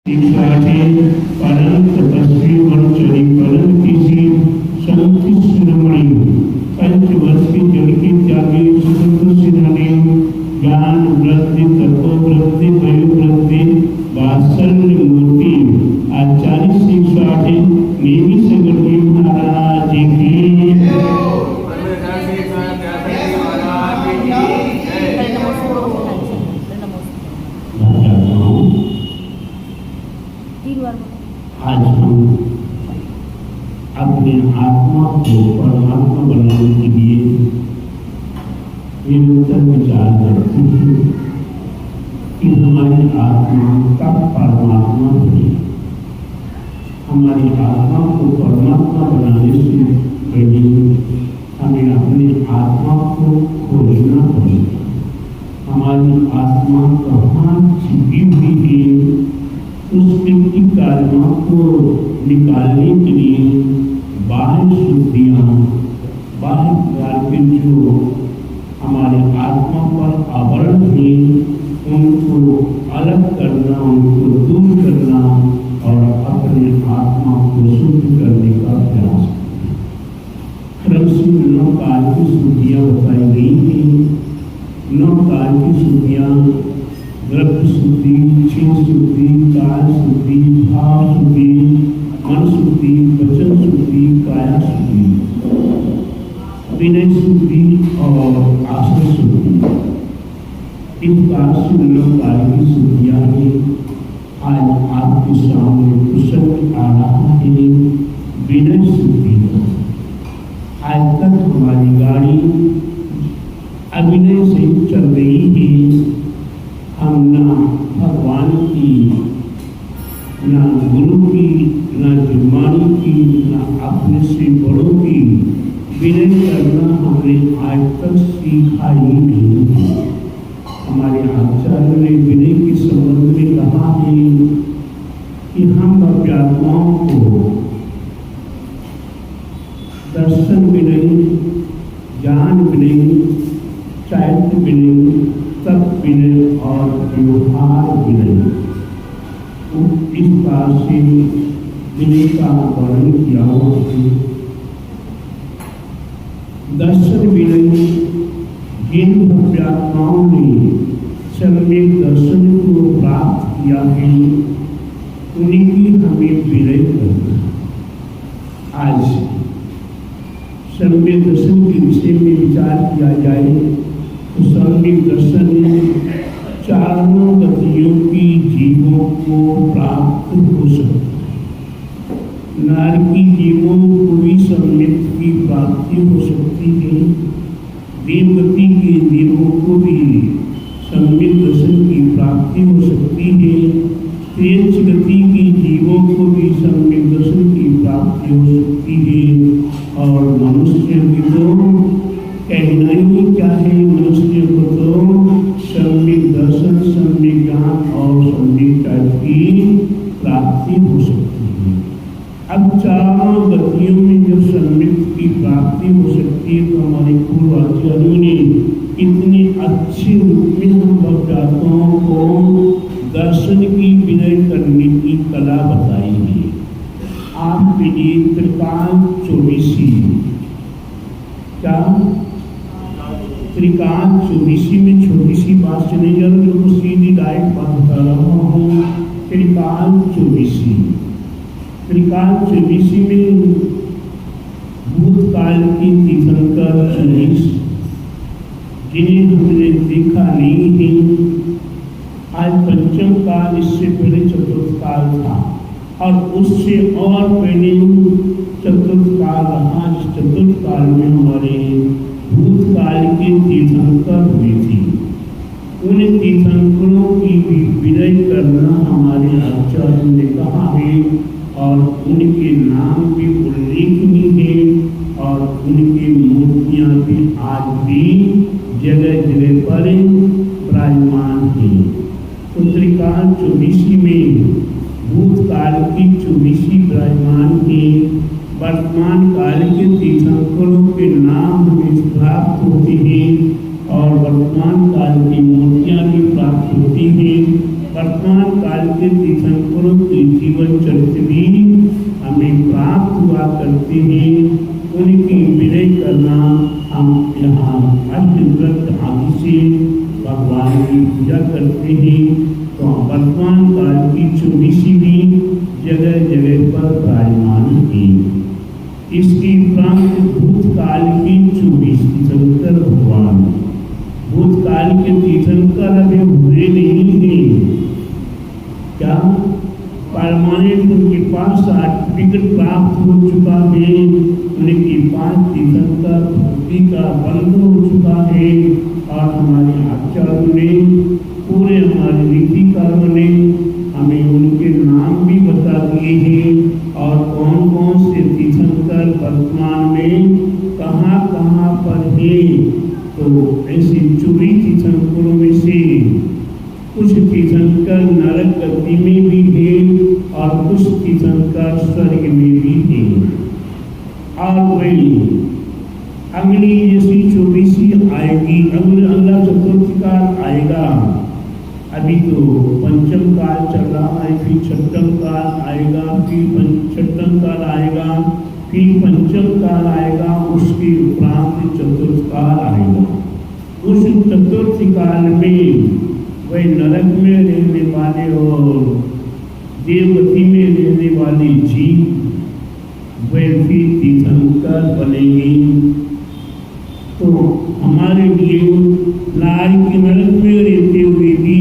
परम तपस्वी वनचरी परम किसी संत शिरोमणि पंचवर्षी जल के त्यागी सुंदर सिरानी ज्ञान वृद्धि तपोवृद्धि वयोवृद्धि वात्सल्य मूर्ति आचार्य श्री स्वामी नेमी सगरी महाराज की आज हम अपने आत्मा को परमात्मा बनाने के लिए निरंतर विचार करते हैं कि हमारी आत्मा कब परमात्मा बने। हमारी आत्मा को परमात्मा बनाने से पहले हमें अपनी आत्मा को खोजना पड़ेगा। हमारी आत्मा कहाँ छिपी हुई है, उस व्यक्ति कार्यों को निकालने के लिए बाह्य शुद्धियाँ, बाह्य कार्य जो हमारे आत्मा पर आवरण है उनको अलग करना, उनको दूर करना और अपने आत्मा को शुद्ध करने का प्रयास करना। क्रम से 9 काल की शुद्धियाँ बताई गई हैं। 9 काल की शुद्धियाँ द्रव्य शुद्धि, क्षीण शुद्धि, काल शुद्धि, भाव शुद्धि, मन शुद्धि, वचन शुद्धि, काया शुद्धि, विनय शुद्धि और आश्रय शुद्धि। इन 9 काल की शुद्धियाँ हैं। आज आपके सामने प्रसंग आ रहा है विनय शुद्धि का। आज तक हमारी गाड़ी अभिनय से चल रही है। हम ना भगवान की, ना गुरु की, ना जुर्मानी की, ना अपने से बड़ों की विनय करना हमने आज तक सीखा ही नहीं। हमारे आचार्य ने विनय के संबंध में कहा है कि हम अज्ञात्माओं को दर्शन विनय, ज्ञान विनय, चैत्य विनय, तप विनय और व्यवहार विनय, इस बात से विनय का वर्णन किया हुआ है। दर्शन विनय, जिन भव्यात्माओं ने सम्यक दर्शन को प्राप्त किया है उनकी हमें विनय करना। आज सम्यक दर्शन के विषय में विचार किया जाए तो सम्यक दर्शन चारों गतियों की जीवों को प्राप्त हो सकता है। नारकी जीवों को भी सम्यक की प्राप्ति हो सकती है। देवगति के जीवों को भी सम्यक दर्शन की प्राप्ति हो सकती है। तेज गति के जीवों को भी सम्यक दर्शन की प्राप्ति हो सकती है। और मनुष्य की तो कहना ही क्या है, मनुष्य को तो सम्यक दर्शन, सम्यक ज्ञान और सम्यक चैत्य की प्राप्ति हो सकती है। अब चारों गतियों में जब सम्यक की प्राप्ति हो सकती है तो हमारे पूर्व आचार्यों ने इतने अच्छे रूप में हम भक्तों को दर्शन की विनय करने की कला बताई है। आपके लिए त्रिकाल 24 क्या त्रिकाल 24 में छोटी सी बात से नहीं जा रहा, जो सीधी डायरेक्ट बात बता रहा हूँ। त्रिकाल 24 में भूतकाल की तीर्थंकर 19 जिन्हें हमने देखा नहीं है। आज पंचम काल, इससे पहले चतुर्थ काल था और उससे और पहले चतुर्थ काल रहा। चतुर्थ काल में हमारे भूतकाल के तीर्थंकर हुए थे। उन तीर्थंकरों की भी विनय करना हमारे आचार्य ने कहा है और उनके नाम भी उल्लेखनीय है और उनकी मूर्तियाँ भी आज भी जगह जगह पर विराजमान हैं। तो त्रिकाल 24 में भूतकाल की 24 विराजमान है। वर्तमान काल के तीर्थंकरों के नाम हमें प्राप्त होते हैं और वर्तमान काल की मूर्तियाँ भी प्राप्त होती हैं। वर्तमान काल के तीर्थंकरों के जीवन चरित्र भी हमें प्राप्त हुआ करते हैं। उनकी विनय करना हम यहाँ व्रत आदि से भगवान की पूजा करते हैं। तो वर्तमान काल की 24 भी जगह जगह पर विराजमान है। इसकी प्रांत भूतकाल की 24 तीर्थंकर भगवान, भूतकाल के तीर्थंकर अभी हुए नहीं हैं। क्या परमानेंट उनके पास सर्टिफिकेट प्राप्त हो चुका है, उनके पास तीर्थंकर भक्ति का बंध हो चुका है। और हमारे आचार्यों ने, पूरे हमारे नीतिकारों ने हमें उनके नाम भी बता दिए हैं और कौन कौन से तीर्थंकर वर्तमान में कहाँ कहाँ पर है। तो ऐसे 24 तीर्थंकरों में से कुछ तीर्थंकर नरक गति में भी है और कुछ तीर्थंकर स्वर्ग में भी है। और वही अगली जैसी 24 आएगी, अगला चतुर्थ काल आएगा। अभी तो पंचम काल चल रहा है, फिर छठम काल आएगा, फिर छठम काल आएगा, फिर पंचम काल आएगा, उसके उपरांत चतुर्थ काल आएगा। उस चतुर्थ काल में वह नरक में रहने वाले और देवगति में रहने वाले जीव वह भी तीर्थंकर बनेंगे। तो हमारे लिए नारी के नरक में रहते हुए भी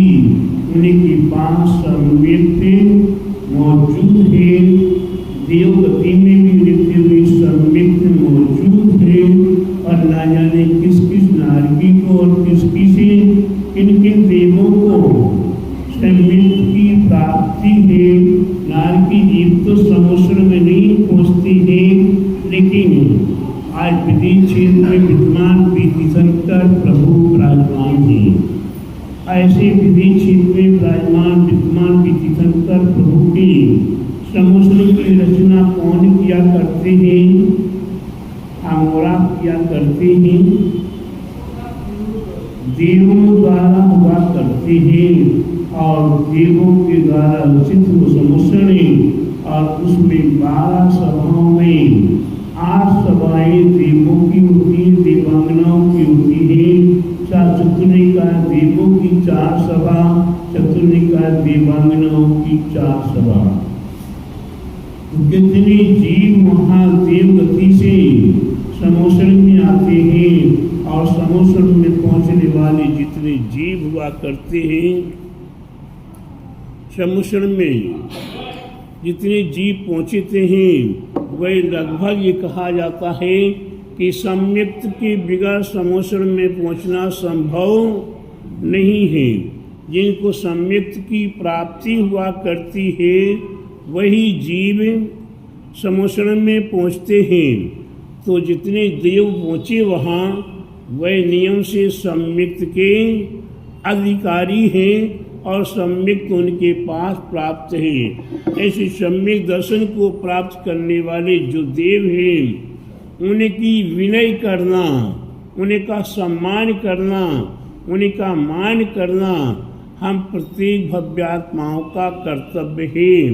उनके पास सम्यक्त मौजूद है, देवगति में भी रहते हुए सम्यक्त मौजूद है। और ना जाने किस किस नारकी को और किस किसी किन किन देवों को सम्यक्त की प्राप्ति है। नारकी जीव तो समुद्र में नहीं पहुँचती है, लेकिन आज विदेश क्षेत्र में विद्यमान तीर्थंकर प्रभु विराजमान हैं। ऐसे विदेश क्षेत्र में विद्यमान तीर्थंकर प्रभु की समुद्र की रचना कौन किया करते हैं? अमोरा किया करते हैं, देवों द्वारा हुआ करते हैं। और देवों के द्वारा रचित वो समुद्र और उसमें 12 सभाओं में 8 सभाएं देवों की होती है, देवांगनाओं की होती है। चतुर्निका देवों की 4 सभा, चतुर्निका देवांगनाओं की 4 सभा। कितने जीव महादेव गति से समुद्र में आते हैं और समुद्र में पहुंचने वाले जितने जीव हुआ करते हैं, समुद्र में जितने जीव पहुंचते हैं वह लगभग ये कहा जाता है कि सम्यक्त के बिगड़ समुद्र में पहुंचना संभव नहीं है। जिनको सम्यक्त की प्राप्ति हुआ करती है वही जीव समुद्र में पहुंचते हैं। तो जितने देव पहुँचे वहाँ वह नियम से सम्यक्त के अधिकारी हैं और सम्यक्त उनके पास प्राप्त है। ऐसे सम्यक दर्शन को प्राप्त करने वाले जो देव हैं उनकी विनय करना, उनका सम्मान करना, उनका मान करना हम प्रत्येक भव्यात्माओं का कर्तव्य है।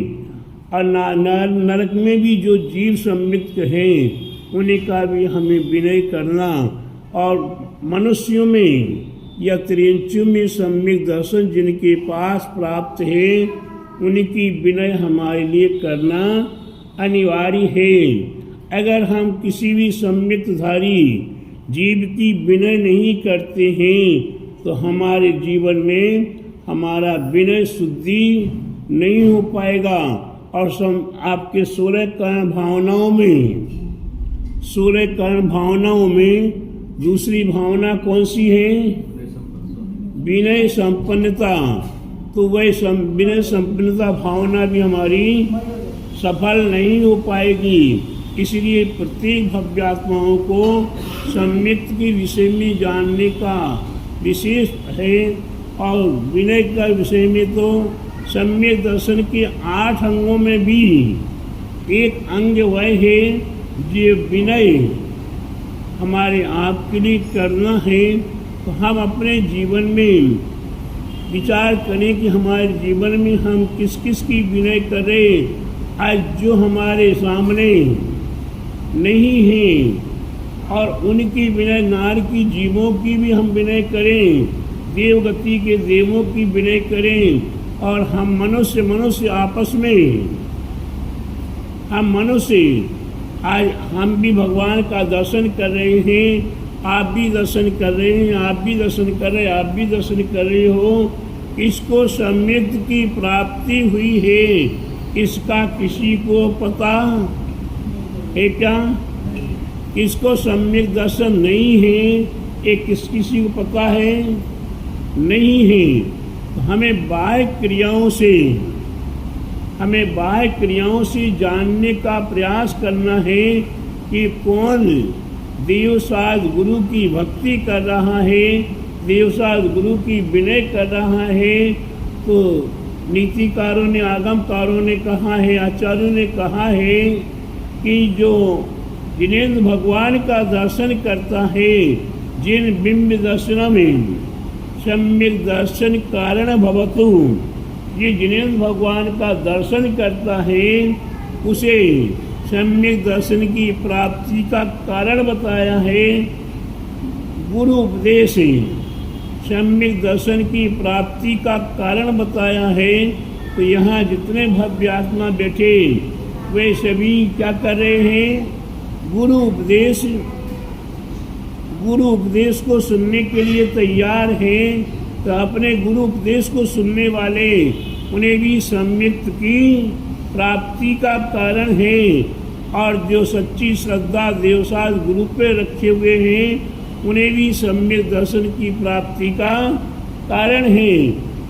और नरक में भी जो जीव सम्यक्त हैं उनका भी हमें विनय करना। और मनुष्यों में या त्रियंचु में सम्यक दर्शन जिनके पास प्राप्त है उनकी विनय हमारे लिए करना अनिवार्य है। अगर हम किसी भी सम्यक्तधारी जीव की विनय नहीं करते हैं तो हमारे जीवन में हमारा विनय शुद्धि नहीं हो पाएगा। और आपके 16 कर्ण भावनाओं में दूसरी भावना कौन सी है? विनय संपन्नता। तो वह विनय संपन्नता भावना भी हमारी सफल नहीं हो पाएगी। इसलिए प्रत्येक भव्यात्माओं को सम्यक्त के विषय में जानने का विशेष है। और विनय का विषय में तो सम्यक दर्शन के 8 अंगों में भी एक अंग वह है जो विनय हमारे आप के लिए करना है। तो हम अपने जीवन में विचार करें कि हमारे जीवन में हम किस किस की विनय करें। आज जो हमारे सामने नहीं हैं और उनकी विनय, नार की जीवों की भी हम विनय करें, देवगति के देवों की विनय करें। और हम मनुष्य आपस में, हम मनुष्य आज हम भी भगवान का दर्शन कर रहे हैं, आप भी दर्शन कर रहे हैं, आप भी दर्शन कर रहे हैं, आप भी दर्शन कर रहे हो। इसको सम्यक की प्राप्ति हुई है, इसका किसी को पता है क्या? किसको सम्यक दर्शन नहीं है, ये किसी को पता है? नहीं है। तो हमें बाह्य क्रियाओं से जानने का प्रयास करना है कि कौन देवसाद गुरु की भक्ति कर रहा है, देवसाद गुरु की विनय कर रहा है। तो नीतिकारों ने, आगमकारों ने कहा है, आचार्यों ने कहा है कि जो जिनेन्द्र भगवान का दर्शन करता है, जिन बिंब दर्शन में सम्यक दर्शन कारण भवतु, ये जिनेन्द्र भगवान का दर्शन करता है, उसे सम्यक दर्शन की प्राप्ति का कारण बताया है गुरु उपदेश। सम्यक दर्शन की प्राप्ति का कारण बताया है। तो यहाँ जितने भव्य आत्मा बैठे वे सभी क्या कर रहे हैं? गुरु उपदेश को सुनने के लिए तैयार हैं। तो अपने गुरु उपदेश को सुनने वाले, उन्हें भी सम्यक की प्राप्ति का कारण है। और जो सच्ची श्रद्धा देवसाद गुरु पे रखे हुए हैं, उन्हें भी सम्यक दर्शन की प्राप्ति का कारण है।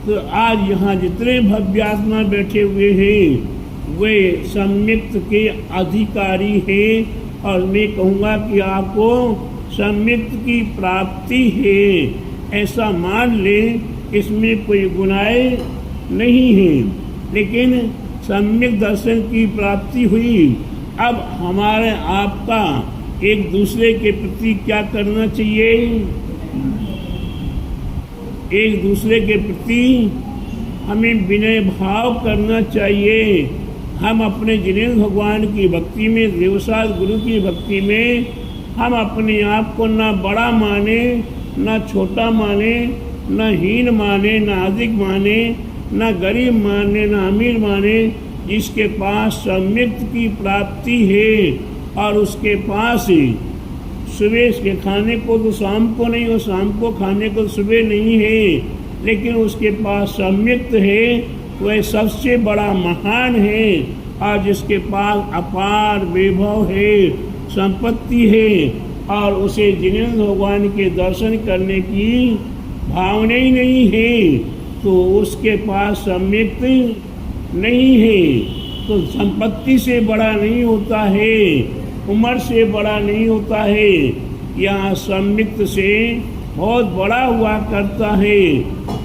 तो आज यहाँ जितने भव्य आत्मा बैठे हुए हैं वे सम्यक के अधिकारी हैं। और मैं कहूँगा कि आपको सम्यक की प्राप्ति है, ऐसा मान ले, इसमें कोई गुनाह नहीं है। लेकिन सम्यक दर्शन की प्राप्ति हुई, अब हमारे आपका एक दूसरे के प्रति क्या करना चाहिए? एक दूसरे के प्रति हमें विनय भाव करना चाहिए। हम अपने जिनेन्द्र भगवान की भक्ति में, देवसाद गुरु की भक्ति में, हम अपने आप को ना बड़ा माने, ना छोटा माने, ना हीन माने, ना अधिक माने, ना गरीब माने, ना अमीर माने। जिसके पास सम्यक की प्राप्ति है और उसके पास सुबह के खाने को तो शाम को नहीं, और शाम को खाने को सुबह नहीं है, लेकिन उसके पास सम्यक है, वह सबसे बड़ा महान है। और जिसके पास अपार वैभव है, संपत्ति है, और उसे जिनेन्द्र भगवान के दर्शन करने की भावना ही नहीं है, तो उसके पास सम्यक नहीं है। तो संपत्ति से बड़ा नहीं होता है, उम्र से बड़ा नहीं होता है, यहाँ सम्यक से बहुत बड़ा हुआ करता है।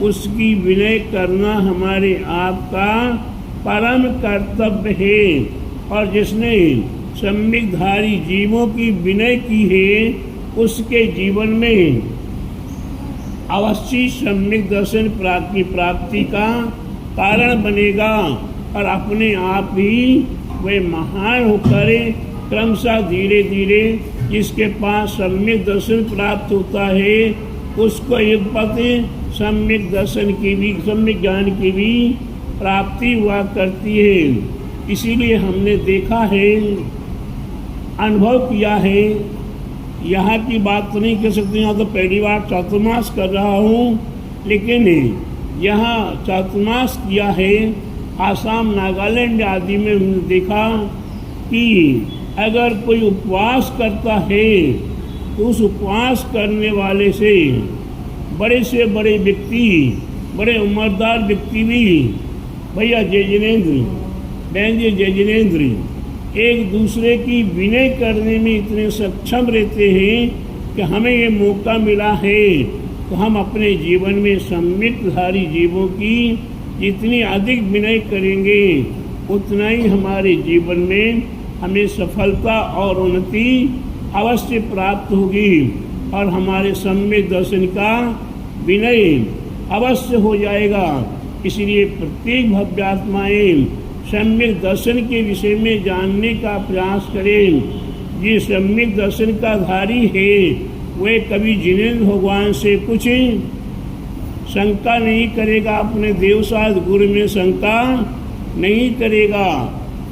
उसकी विनय करना हमारे आपका परम कर्तव्य है। और जिसने सम्यकधारी जीवों की विनय की है, उसके जीवन में अवश्य सम्यक दर्शन की प्राप्ति का कारण बनेगा। और अपने आप ही वे महान होकर क्रमशः धीरे धीरे जिसके पास सम्यक दर्शन प्राप्त होता है, उसको एक पद सम्यक दर्शन की भी, सम्यक ज्ञान की भी प्राप्ति हुआ करती है। इसीलिए हमने देखा है, अनुभव किया है। यहाँ की बात तो नहीं कह सकते, यहाँ तो पहली बार चातुर्मास कर रहा हूँ, लेकिन यहाँ चातुर्मास किया है। आसाम, नागालैंड आदि में हमने देखा कि अगर कोई उपवास करता है तो उस उपवास करने वाले से बड़े व्यक्ति, बड़े उम्रदार व्यक्ति भी, भैया जय जिनेन्द्र, बहन जी जय जिनेन्द्र, एक दूसरे की विनय करने में इतने सक्षम रहते हैं कि हमें ये मौका मिला है, तो हम अपने जीवन में सम्यकधारी जीवों की जितनी अधिक विनय करेंगे, उतना ही हमारे जीवन में हमें सफलता और उन्नति अवश्य प्राप्त होगी। और हमारे सम्यक दर्शन का विनय अवश्य हो जाएगा। इसलिए प्रत्येक भव्यात्माएं सम्यक दर्शन के विषय में जानने का प्रयास करें। ये सम्यक दर्शन का धारी है वह कभी जिनेंद्र भगवान से कुछ शंका नहीं करेगा, अपने देवसाद गुरु में शंका नहीं करेगा।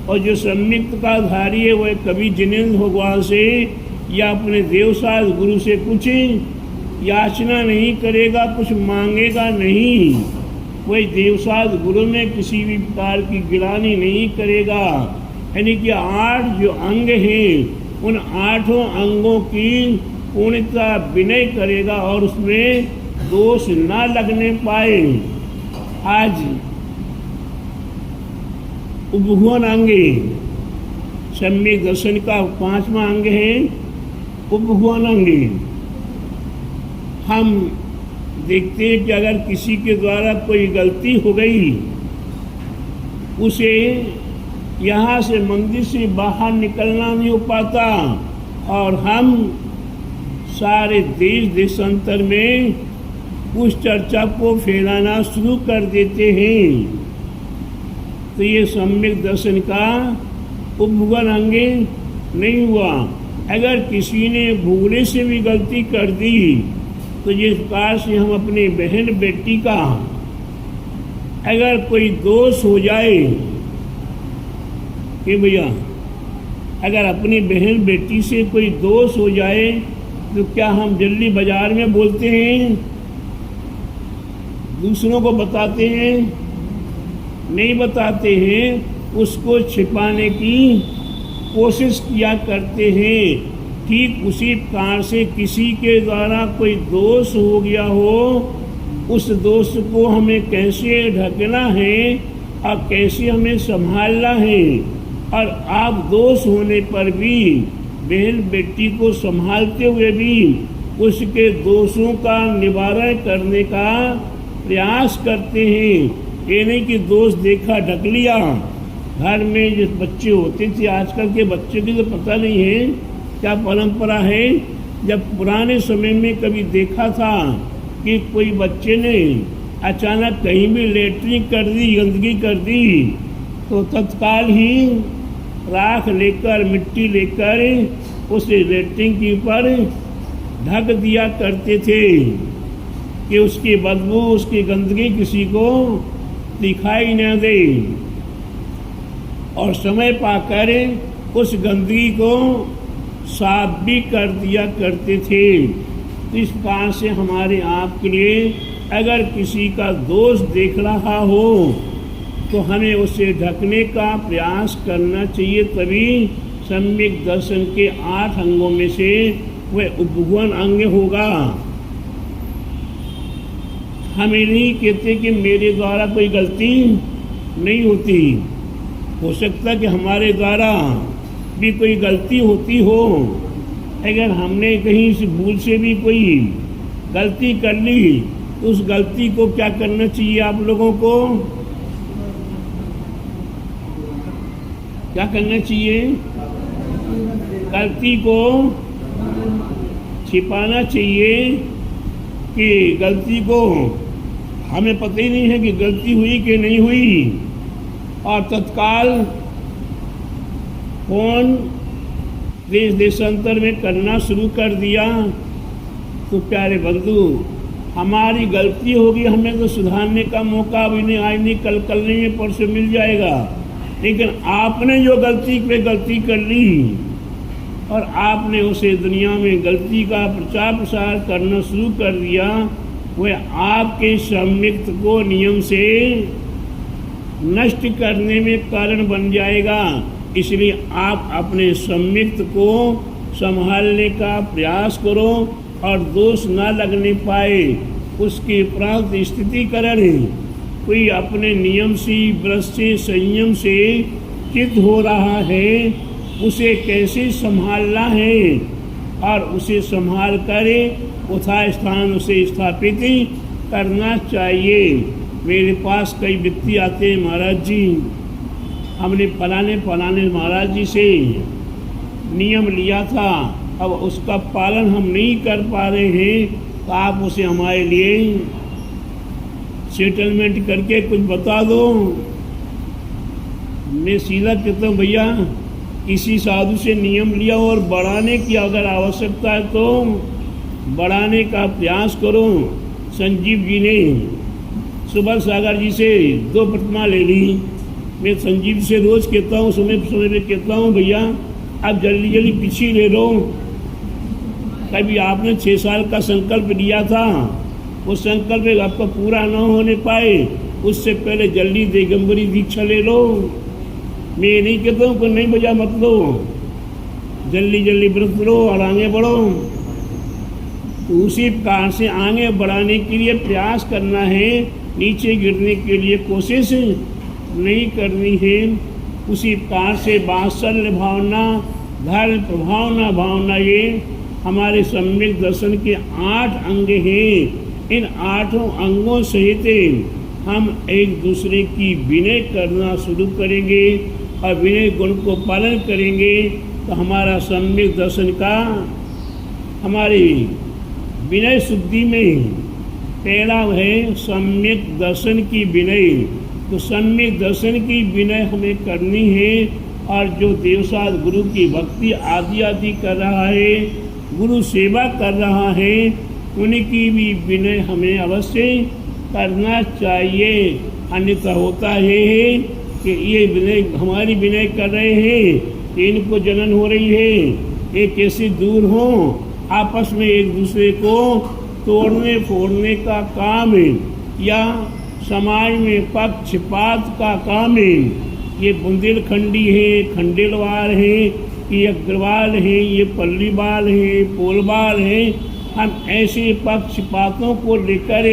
और जो सम्यक का धारी है वह कभी जिनेंद्र भगवान से या अपने देवसाद गुरु से कुछ याचना नहीं करेगा, कुछ मांगेगा नहीं। वही देवसाद गुरु में किसी भी प्रकार की गिलानी नहीं करेगा। यानी कि 8 जो अंग हैं उन 8 अंगों की पूर्णता विनय करेगा और उसमें दोष ना लगने पाए। आज उपभुवन अंगे सम्यक दर्शन का 5वां अंग है उपभुवन अंगे। हम देखते हैं कि अगर किसी के द्वारा कोई गलती हो गई, उसे यहाँ से मंदिर से बाहर निकलना नहीं हो पाता और हम सारे देश देशांतर में उस चर्चा को फैलाना शुरू कर देते हैं। तो ये सम्यक दर्शन का उपभुवन अंगे नहीं हुआ। अगर किसी ने भूले से भी गलती कर दी तो जिस प्रकार से हम अपनी बहन बेटी का अगर कोई दोष हो जाए कि भैया अगर अपनी बहन बेटी से कोई दोष हो जाए तो क्या हम जल्दी बाजार में बोलते हैं, दूसरों को बताते हैं? नहीं बताते हैं, उसको छिपाने की कोशिश किया करते हैं। ठीक उसी प्रकार से किसी के द्वारा कोई दोष हो गया हो, उस दोष को हमें कैसे ढकना है और कैसे हमें संभालना है। और आप दोष होने पर भी बहन बेटी को संभालते हुए भी उसके दोषों का निवारण करने का प्रयास करते हैं। ये नहीं कि दोष देखा ढक लिया। घर में जो बच्चे होते थे, आजकल के बच्चे की तो पता नहीं है क्या परंपरा है। जब पुराने समय में कभी देखा था कि कोई बच्चे ने अचानक कहीं भी लेटरिन कर दी, गंदगी कर दी, तो तत्काल ही राख लेकर मिट्टी लेकर उस लेटरिन के ऊपर ढक दिया करते थे कि उसकी बदबू, उसकी गंदगी किसी को दिखाई न दे। और समय पाकर उस गंदगी को साफ भी कर दिया करते थे। तो इस प्रकार से हमारे आपके लिए अगर किसी का दोष देख रहा हो तो हमें उसे ढकने का प्रयास करना चाहिए। तभी सम्यक दर्शन के 8 अंगों में से वह उपभुवन अंग होगा। हमें नहीं कहते कि मेरे द्वारा कोई गलती नहीं होती। हो सकता कि हमारे द्वारा भी कोई गलती होती हो। अगर हमने कहीं से भूल से भी कोई गलती कर ली तो उस गलती को क्या करना चाहिए आप लोगों को? क्या करना चाहिए? गलती को छिपाना चाहिए कि गलती को हमें पता ही नहीं है कि गलती हुई कि नहीं हुई, और तत्काल फोन देश देशांतर में करना शुरू कर दिया। तो प्यारे बंधु, हमारी गलती होगी, हमें तो सुधारने का मौका अभी नहीं, आज नहीं, कल नहीं, परसों मिल जाएगा। लेकिन आपने जो गलती पे गलती कर ली और आपने उसे दुनिया में गलती का प्रचार प्रसार करना शुरू कर दिया, वह आपके सम्यक को नियम से नष्ट करने में कारण बन जाएगा। इसलिए आप अपने सम्यक को संभालने का प्रयास करो और दोष न लगने पाए उसके उपरांत स्थितिकरण कोई अपने नियम से, व्रत से, संयम से चित हो रहा है, उसे कैसे संभालना है और उसे संभाल कर यथास्थान उसे स्थापित करना चाहिए। मेरे पास कई व्यक्ति आते हैं, महाराज जी हमने फलाने महाराज जी से नियम लिया था, अब उसका पालन हम नहीं कर पा रहे हैं, तो आप उसे हमारे लिए सेटलमेंट करके कुछ बता दो। मैं सीधा कहता हूँ भैया किसी साधु से नियम लिया और बढ़ाने की अगर आवश्यकता है तो बढ़ाने का प्रयास करो। संजीव जी ने सुबह सागर जी से 2 प्रतिमा ले ली। मैं संजीव से रोज कहता हूँ, समय समय में कहता हूँ भैया आप जल्दी जल्दी पीछे ले लो। कभी आपने 6 साल का संकल्प लिया था, वो संकल्प आपका पूरा न होने पाए, उससे पहले जल्दी दिगंबरी दीक्षा ले लो। मैं नहीं कहता हूँ कि नहीं भैया मत लो, जल्दी जल्दी व्रत लो और आगे बढ़ो। तो उसी प्रकार से आगे बढ़ाने के लिए प्रयास करना है, नीचे गिरने के लिए कोशिश नहीं करनी है। उसी प्रकार से वात्सल्य भावना, धर्म प्रभावना भावना, ये हमारे सम्यक दर्शन के 8 अंग हैं। इन 8 अंगों सहित हम एक दूसरे की विनय करना शुरू करेंगे और विनय गुण को पालन करेंगे तो हमारा सम्यक दर्शन का, हमारी विनय शुद्धि में पहला है सम्यक दर्शन की विनय। तो सम्यक दर्शन की विनय हमें करनी है और जो देवसाद गुरु की भक्ति आदि आदि कर रहा है, गुरु सेवा कर रहा है, उनकी भी विनय हमें अवश्य करना चाहिए। अन्यथा होता है कि ये विनय हमारी विनय कर रहे हैं, इनको जलन हो रही है, ये कैसे दूर हों, आपस में एक दूसरे को तोड़ने फोड़ने का काम है या समाज में पक्षपात का काम है। ये बुंदेलखंडी है, खंडेलवाल है, ये अग्रवाल है, ये पल्लीवाल है, पोलवाल है। हम ऐसे पक्षपातों को लेकर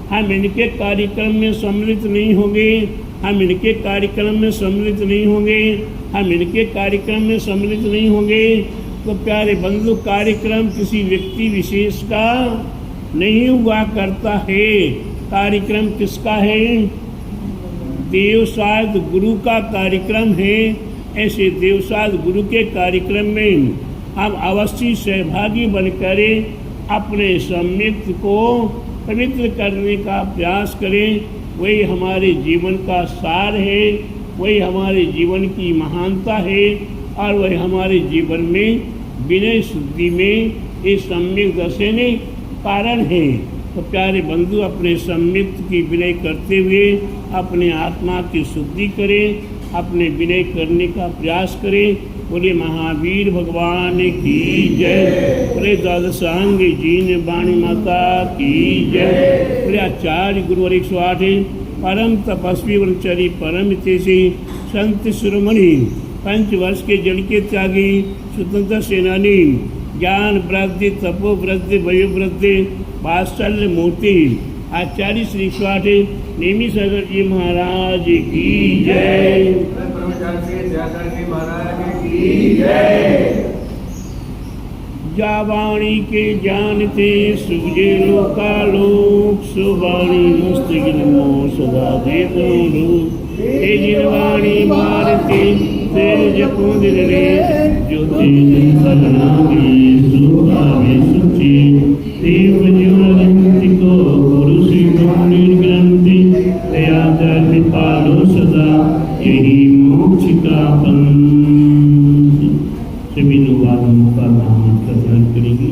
हम इनके कार्यक्रम में सम्मिलित नहीं होंगे, हम इनके कार्यक्रम में सम्मिलित नहीं होंगे, हम इनके कार्यक्रम में सम्मिलित नहीं होंगे। तो प्यारे बंधु, कार्यक्रम किसी व्यक्ति विशेष का नहीं हुआ करता है, कार्यक्रम किसका है? देवसाद गुरु का कार्यक्रम है। ऐसे देवसाद गुरु के कार्यक्रम में हम अवश्य सहभागी बनकर अपने सम्यक को पवित्र करने का प्रयास करें। वही हमारे जीवन का सार है, वही हमारे जीवन की महानता है और वही हमारे जीवन में विनय शुद्धि में ये सम्यक दर्शन कारण है। तो प्यारे बंधु, अपने सम्यक की विनय करते हुए अपने आत्मा की शुद्धि करें, अपने विनय करने का प्रयास करें। बोले महावीर भगवान की जय, बोले द्वादशांग जीन वाणी माता की जय, बोले आचार्य गुरुवर 108 परम तपस्वी ब्रह्मचारी परम हितैषी संत शिरोमणि 5 वर्ष के जल के त्यागी स्वतंत्र सेनानी ज्ञान वृद्धि तपो वृद्धि वयो वृद्धि वात्सल्य मूर्ति आचार्य श्री 108 नेमी सागर जी महाराज की जय। जावाणी के जानते सुजे लोकालोक सुवाणी मस्तक नमो सदा देवो रूप हे जिनवाणी भारती तेरे जपो दिन रे ज्योति सदनामी सुभावे सुची देव जीवनति को गुरु श्री निर्ग्रंथि दया दर्द पालो सदा यही मोक्ष का पंथ। सभी लोग आत्मा का नाम कथन करेंगे।